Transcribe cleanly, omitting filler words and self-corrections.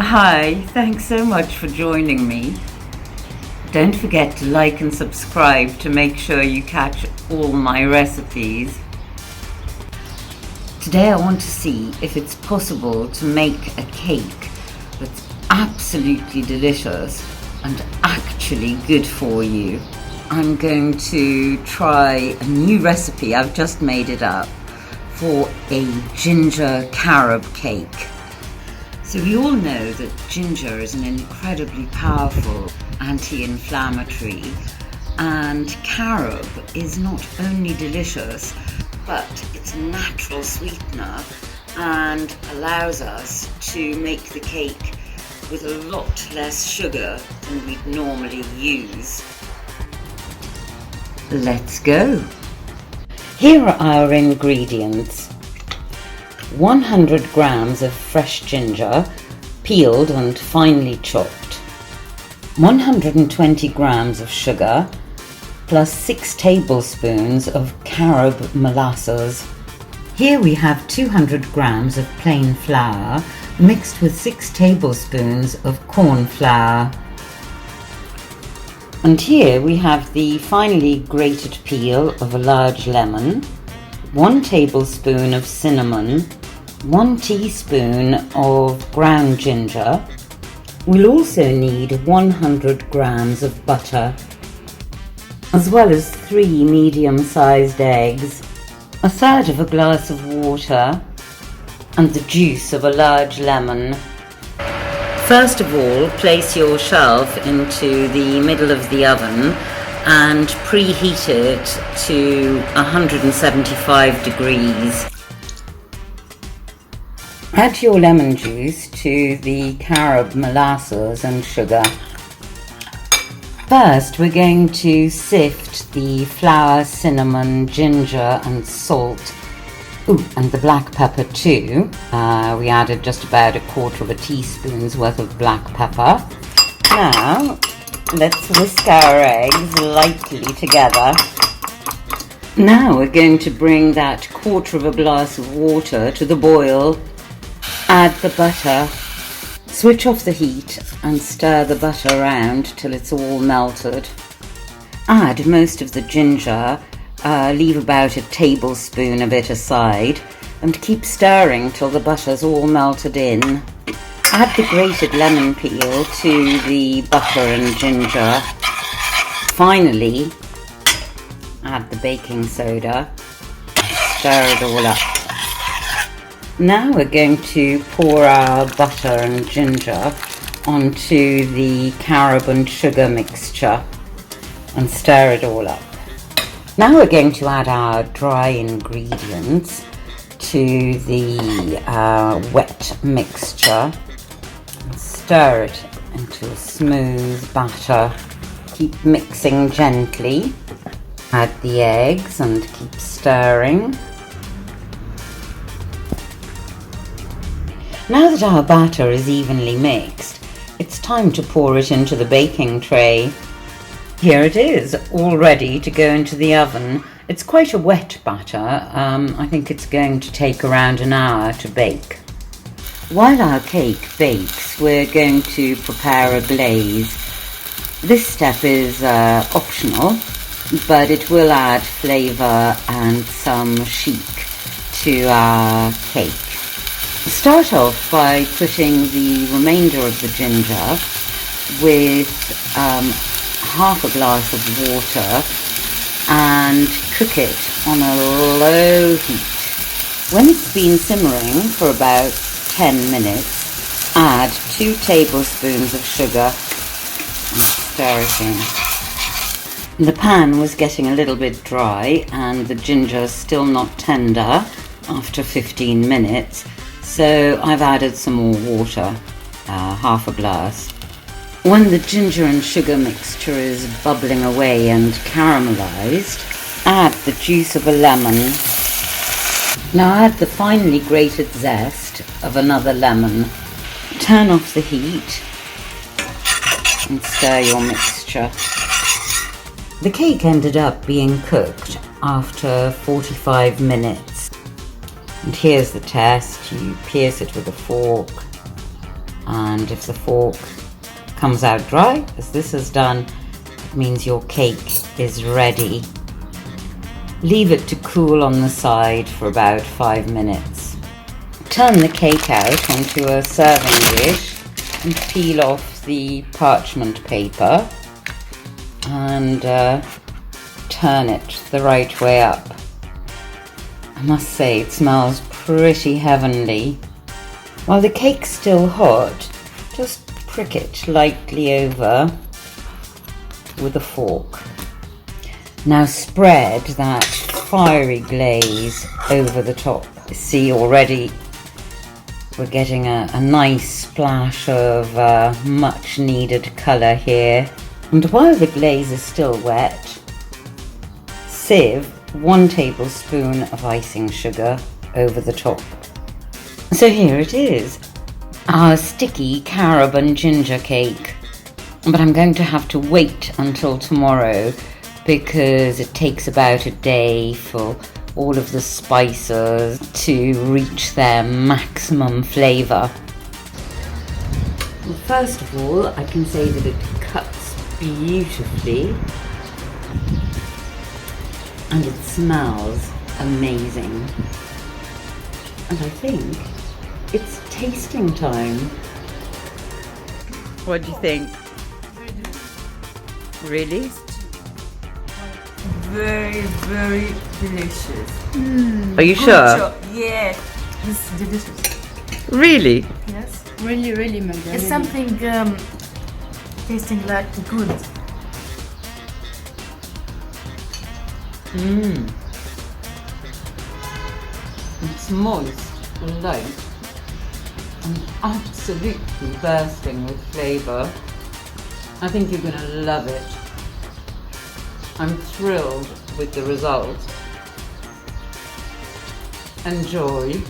Hi, thanks so much for joining me. Don't forget to like and subscribe to make sure you catch all my recipes. Today I want to see if it's possible to make a cake that's absolutely delicious and actually good for you. I'm going to try a new recipe, I've just made it up, for a ginger carob cake. So we all know that ginger is an incredibly powerful anti-inflammatory, and carob is not only delicious, but it's a natural sweetener and allows us to make the cake with a lot less sugar than we'd normally use. Let's go! Here are our ingredients. 100 grams of fresh ginger, peeled and finely chopped. 120 grams of sugar, plus 6 tablespoons of carob molasses. Here we have 200 grams of plain flour mixed with 6 tablespoons of corn flour. And here we have the finely grated peel of a large lemon, 1 tablespoon of cinnamon, 1 teaspoon of ground ginger. We'll also need 100 grams of butter, as well as 3 medium-sized eggs, a third of a glass of water, and the juice of a large lemon. First of all, place your shelf into the middle of the oven and preheat it to 175 degrees. Add your lemon juice to the carob molasses and sugar. First, we're going to sift the flour, cinnamon, ginger and salt. And the black pepper too. We added just about 1/4 teaspoon's worth of black pepper. Now, let's whisk our eggs lightly together. Now we're going to bring that 1/4 glass of water to the boil. Add the butter, switch off the heat and stir the butter around till it's all melted. Add most of the ginger, leave about 1 tablespoon of it aside and keep stirring till the butter's all melted in. Add the grated lemon peel to the butter and ginger. Finally, add the baking soda, stir it all up. Now we're going to pour our butter and ginger onto the carob and sugar mixture and stir it all up. Now we're going to add our dry ingredients to the wet mixture and stir it into a smooth batter. Keep mixing gently. Add the eggs and keep stirring. Now that our batter is evenly mixed, it's time to pour it into the baking tray. Here it is, all ready to go into the oven. It's quite a wet batter. I think it's going to take around an hour to bake. While our cake bakes, we're going to prepare a glaze. This step is optional, but it will add flavour and some chic to our cake. Start off by putting the remainder of the ginger with half a glass of water and cook it on a low heat. When it's been simmering for about 10 minutes, add 2 tablespoons of sugar and stir it in. The pan was getting a little bit dry and the ginger still not tender after 15 minutes. So I've added some more water, half a glass. When the ginger and sugar mixture is bubbling away and caramelized, add the juice of a lemon. Now add the finely grated zest of another lemon. Turn off the heat and stir your mixture. The cake ended up being cooked after 45 minutes. And here's the test. You pierce it with a fork And if the fork comes out dry, as this has done, it means your cake is ready. Leave it to cool on the side for about 5 minutes. Turn the cake out onto a serving dish and peel off the parchment paper and turn it the right way up. I must say it smells pretty heavenly. While the cake's still hot, just prick it lightly over with a fork. Now spread that fiery glaze over the top. See, already we're getting a nice splash of much needed colour here. And while the glaze is still wet, sieve 1 tablespoon of icing sugar over the top. So here it is, our sticky carob and ginger cake. But I'm going to have to wait until tomorrow because it takes about a day for all of the spices to reach their maximum flavour. Well, first of all, I can say that it cuts beautifully and it smells amazing. And I think it's tasting time. What do you think? Really? Very, very delicious. Are you sure? Yeah, it's delicious. Really? Yes. Really, really, Magda. It's something tasting like good. It's moist, light, and absolutely bursting with flavour. I think you're going to love it. I'm thrilled with the result. Enjoy.